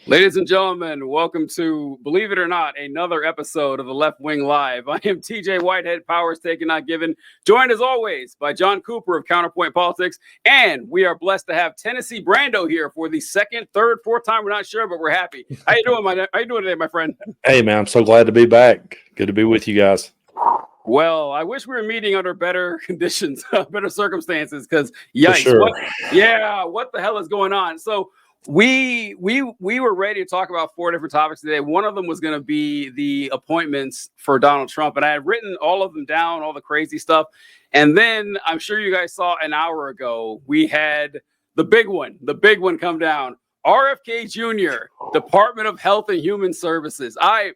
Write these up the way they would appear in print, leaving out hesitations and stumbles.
Ladies and gentlemen, welcome to, believe it or not, another episode of the Left Wing Live. I am TJ Whitehead, Powers Taken Not Given, joined as always by John Cooper of Counterpoint Politics, and we are blessed to have Tennessee Brando here for the second, third, fourth time. We're not sure, but we're happy. How you doing, today, my friend? Hey, man, I'm so glad to be back. Good to be with you guys. Well, I wish we were meeting under better conditions, better circumstances, because yikes, sure. What the hell is going on? So we were ready to talk about four different topics today. One of them was going to be the appointments for Donald Trump, and I had written all of them down, all the crazy stuff. And then I'm sure you guys saw an hour ago, we had the big one come down. RFK Jr., Department of Health and Human Services. I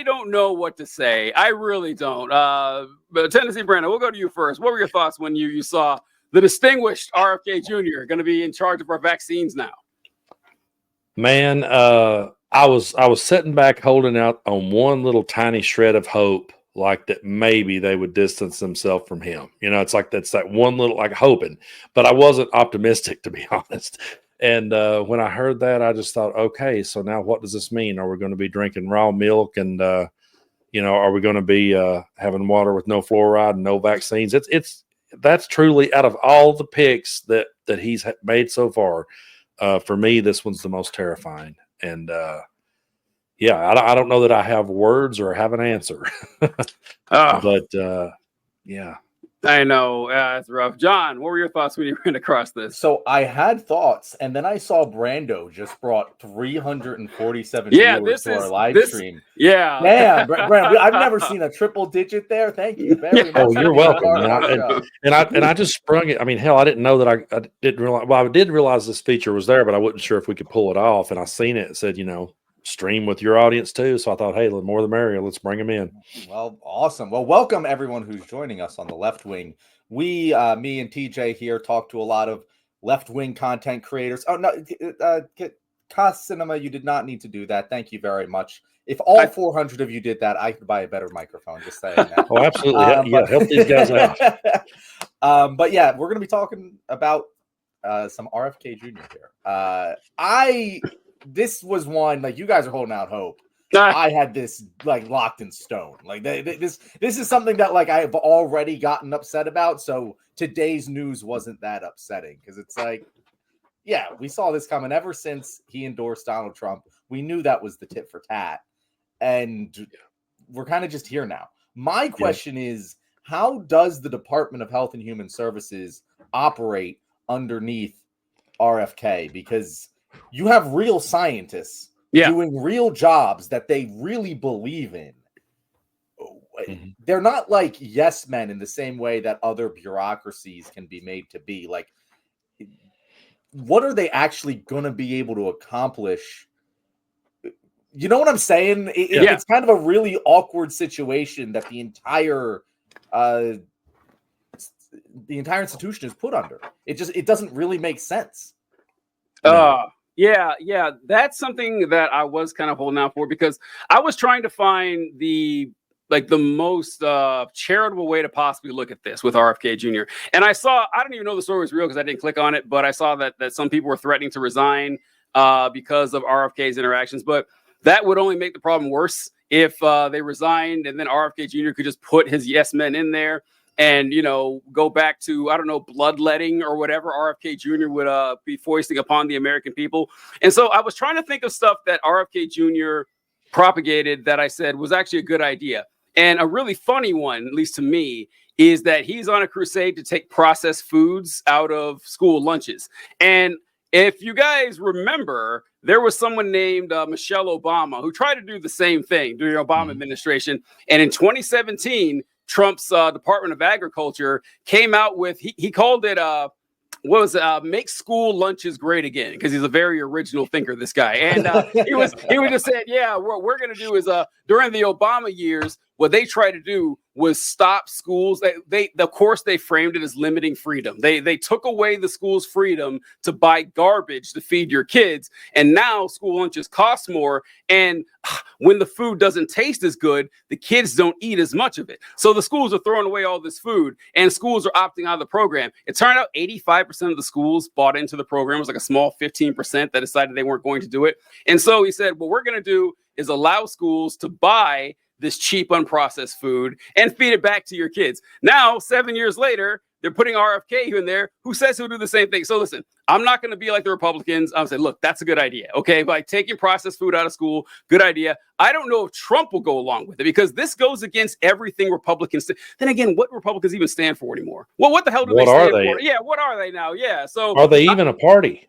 don't know what to say. I really don't. But Tennessee Brando, we'll go to you first. What were your thoughts when you saw the distinguished RFK Jr. going to be in charge of our vaccines now? Man, I was sitting back holding out on one little tiny shred of hope, like that maybe they would distance themselves from him. You know, it's like that's that one little, like, hoping. But I wasn't optimistic, to be honest. And when I heard that, I just thought, okay, so now what does this mean? Are we going to be drinking raw milk and, are we going to be having water with no fluoride and no vaccines? That's truly, out of all the picks that he's made so far, for me, this one's the most terrifying. And I don't know that I have words or have an answer. But yeah. I know, it's rough. John, what were your thoughts when you ran across this? So I had thoughts, and then I saw Brando just brought 347 viewers to our live stream. Yeah. Damn, Brando, I've never seen a triple digit there. Thank you very much. Oh, you're welcome. And I just sprung it. I mean, hell, I didn't know that I didn't realize. Well, I did realize this feature was there, but I wasn't sure if we could pull it off. And I seen it. It said, stream with your audience too. So I thought, hey, the more the merrier. Let's bring them in. Well, awesome. Well, welcome everyone who's joining us on the Left Wing. We, me and TJ here, talk to a lot of left-wing content creators. Oh, no, Cos Cinema, you did not need to do that. Thank you very much. If all 400 of you did that, I could buy a better microphone. Just saying that. Oh, absolutely. Help these guys out. But yeah, we're going to be talking about some RFK Jr. here. This was one, like, you guys are holding out hope. I had this, like, locked in stone. Like, this is something that, like, I've already gotten upset about. So today's news wasn't that upsetting, because it's like, yeah, we saw this coming ever since he endorsed Donald Trump. We knew that was the tit for tat, and we're kind of just here now. My question is, how does the Department of Health and Human Services operate underneath RFK? Because you have real scientists doing real jobs that they really believe in. Mm-hmm. They're not like yes men in the same way that other bureaucracies can be made to be. Like, what are they actually going to be able to accomplish? You know what I'm saying? It's kind of a really awkward situation that the entire institution is put under. It doesn't really make sense. Yeah, that's something that I was kind of holding out for, because I was trying to find the most charitable way to possibly look at this with RFK Jr. And I don't even know the story was real because I didn't click on it, but I saw that some people were threatening to resign because of RFK's interactions. But that would only make the problem worse if they resigned, and then RFK Jr. could just put his yes men in there and, go back to, I don't know, bloodletting or whatever RFK Jr. would be foisting upon the American people. And so I was trying to think of stuff that RFK Jr. propagated that I said was actually a good idea. And a really funny one, at least to me, is that he's on a crusade to take processed foods out of school lunches. And if you guys remember, there was someone named Michelle Obama who tried to do the same thing during the Obama administration. And in 2017, Trump's Department of Agriculture came out with, he called it, make school lunches great again, because he's a very original thinker, this guy. And he was just saying, what we're going to do is during the Obama years, what they tried to do was stop schools. Of course, they framed it as limiting freedom. They took away the school's freedom to buy garbage to feed your kids. And now school lunches cost more. And when the food doesn't taste as good, the kids don't eat as much of it. So the schools are throwing away all this food and schools are opting out of the program. It turned out 85% of the schools bought into the program. It was like a small 15% that decided they weren't going to do it. And so he said, what we're going to do is allow schools to buy this cheap, unprocessed food and feed it back to your kids. Now, 7 years later, they're putting RFK in there, who says he'll do the same thing. So listen, I'm not going to be like the Republicans. I'm saying, look, that's a good idea. Okay, by taking processed food out of school, good idea. I don't know if Trump will go along with it because this goes against everything Republicans. Then again, what Republicans even stand for anymore? Well, what the hell do they stand for? Yeah, what are they now? Yeah, so are they even a party?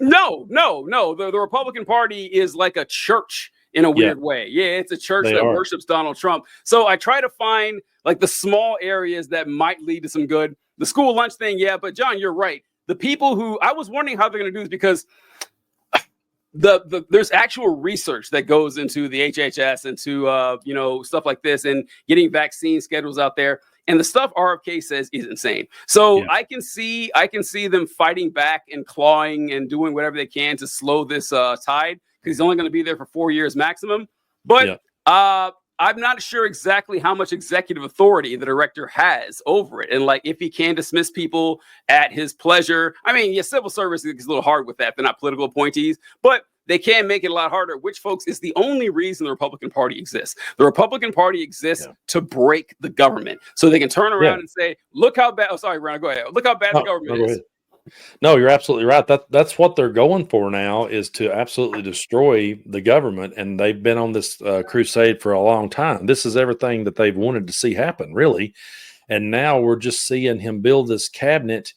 No. The Republican Party is like a church in a weird way. Yeah, it's a church that worships Donald Trump. So I try to find like the small areas that might lead to some good. The school lunch thing, yeah, but John, you're right. The people who I was wondering how they're going to do this because there's actual research that goes into the HHS and to stuff like this and getting vaccine schedules out there. And the stuff RFK says is insane. So I can see them fighting back and clawing and doing whatever they can to slow this tide because he's only going to be there for 4 years maximum. But I'm not sure exactly how much executive authority the director has over it. And like, if he can dismiss people at his pleasure. I mean, civil service is a little hard with that. They're not political appointees, but they can make it a lot harder, which, folks, is the only reason the Republican Party exists. The Republican Party exists to break the government so they can turn around and say, look how bad. Oh, sorry, Ron, go ahead. Look how bad the government is. No, you're absolutely right. That's what they're going for now, is to absolutely destroy the government. And they've been on this crusade for a long time. This is everything that they've wanted to see happen, really. And now we're just seeing him build this cabinet.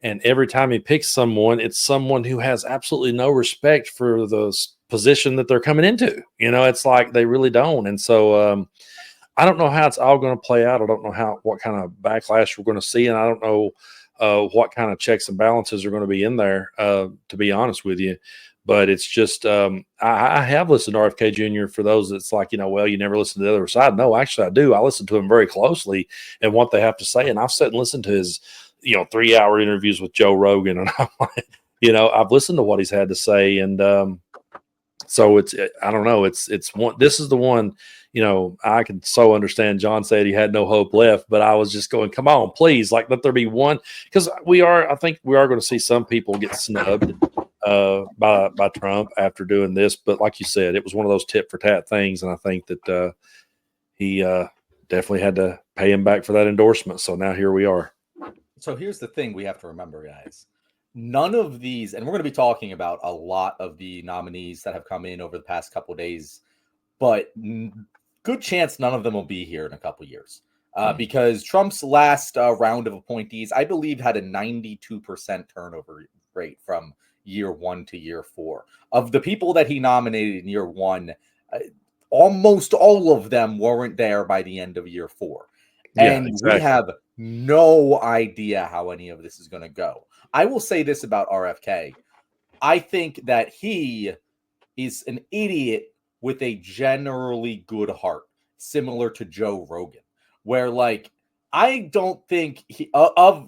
And every time he picks someone, it's someone who has absolutely no respect for the position that they're coming into. It's like they really don't. And so I don't know how it's all going to play out. I don't know what kind of backlash we're going to see. And I don't know what kind of checks and balances are going to be in there, to be honest with you. But it's just, I have listened to RFK Jr. for those that's like, well, you never listen to the other side. No, actually I do. I listen to him very closely and what they have to say. And I've sat and listened to his 3-hour interviews with Joe Rogan. And I'm like, I've listened to what he's had to say. And so I don't know. This is the one, I can so understand. John said he had no hope left, but I was just going, come on, please, like, let there be one. Because I think we are going to see some people get snubbed by Trump after doing this. But like you said, it was one of those tit for tat things. And I think that he definitely had to pay him back for that endorsement. So now here we are. So here's the thing we have to remember, guys. None of these, and we're going to be talking about a lot of the nominees that have come in over the past couple of days, but good chance none of them will be here in a couple of years. Because Trump's last round of appointees, I believe, had a 92% turnover rate from year 1 to year 4. Of the people that he nominated in year 1, almost all of them weren't there by the end of year 4. And we have no idea how any of this is going to go. I will say this about RFK. I think that he is an idiot with a generally good heart, similar to Joe Rogan, where, like, I don't think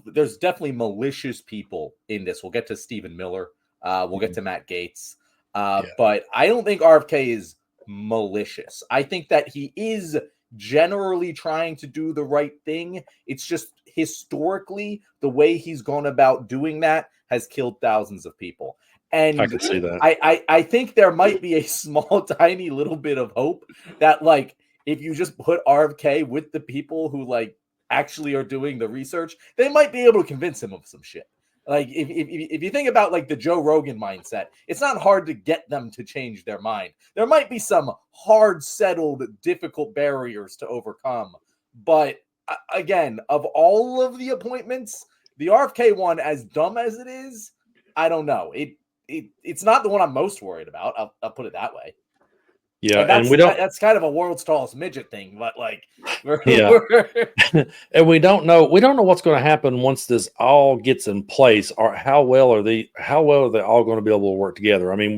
there's definitely malicious people in this. We'll get to Stephen Miller. We'll get to Matt Gaetz. But I don't think RFK is malicious. I think that he is generally trying to do the right thing. It's just historically the way he's gone about doing that has killed thousands of people. And I can see that. I think there might be a small, tiny little bit of hope that, like, if you just put RFK with the people who, like, actually are doing the research, they might be able to convince him of some shit. Like, if you think about, like, the Joe Rogan mindset, it's not hard to get them to change their mind. There might be some hard settled, difficult barriers to overcome. But again, of all of the appointments, the RFK one, as dumb as it is, I don't know. It's not the one I'm most worried about. I'll put it that way. Yeah, and that's kind of a world's tallest midget thing, but, like, and we don't know what's going to happen once this all gets in place, or how well are they all going to be able to work together. I mean,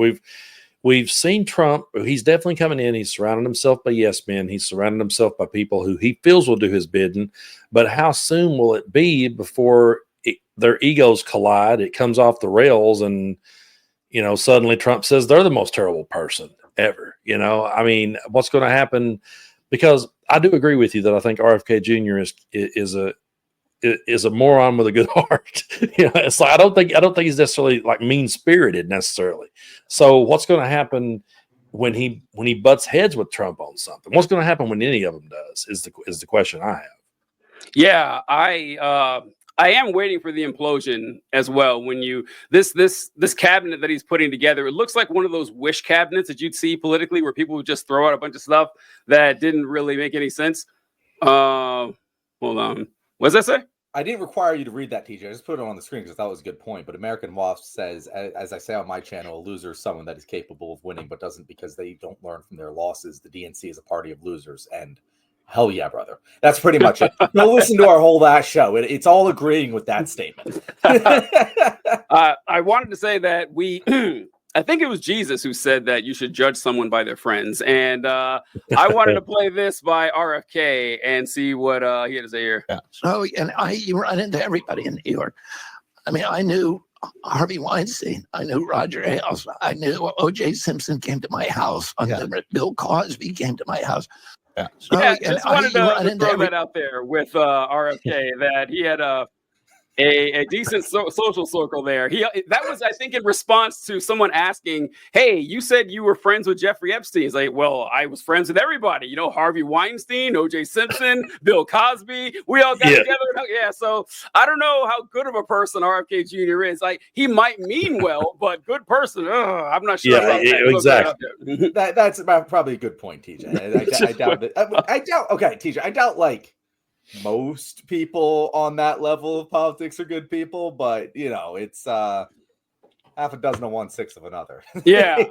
we've seen Trump. He's definitely coming in. He's surrounded himself by yes men. He's surrounded himself by people who he feels will do his bidding. But how soon will it be before their egos collide? It comes off the rails, and suddenly Trump says they're the most terrible person ever. I mean, what's going to happen? Because I do agree with you that I think RFK Jr. is a moron with a good heart. It's like I don't think he's necessarily like mean spirited necessarily. So what's going to happen when he butts heads with Trump on something? What's going to happen when any of them does is the question I have. Yeah, I am waiting for the implosion as well. When this cabinet that he's putting together, it looks like one of those wish cabinets that you'd see politically, where people would just throw out a bunch of stuff that didn't really make any sense. Hold on. What does that say? I didn't require you to read that, TJ. I just put it on the screen because I thought it was a good point. But American Wasp says, as I say on my channel, a loser is someone that is capable of winning, but doesn't because they don't learn from their losses. The DNC is a party of losers. And hell yeah, brother. That's pretty much it. Go listen to our whole last show. It's all agreeing with that statement. I wanted to say that I think it was Jesus who said that you should judge someone by their friends. And I wanted to play this by RFK and see what he had to say here. Yeah. So, and you run into everybody in New York. I mean, I knew Harvey Weinstein. I knew Roger Ailes. I knew O.J. Simpson came to my house. Bill Cosby came to my house. Yeah, so, yeah, just wanted to throw that out there with RFK, that he had a decent social circle there. That was, I think, in response to someone asking, "Hey, you said you were friends with Jeffrey Epstein." He's like, "Well, I was friends with everybody. Harvey Weinstein, O.J. Simpson, Bill Cosby. We all got together." Yeah, so I don't know how good of a person RFK Jr. is. Like, he might mean well, but good person. I'm not sure. Yeah, exactly. That's probably a good point, TJ. I doubt it. I doubt. Okay, TJ. I doubt most people on that level of politics are good people, but it's half a dozen of 1/6 of another. Yeah.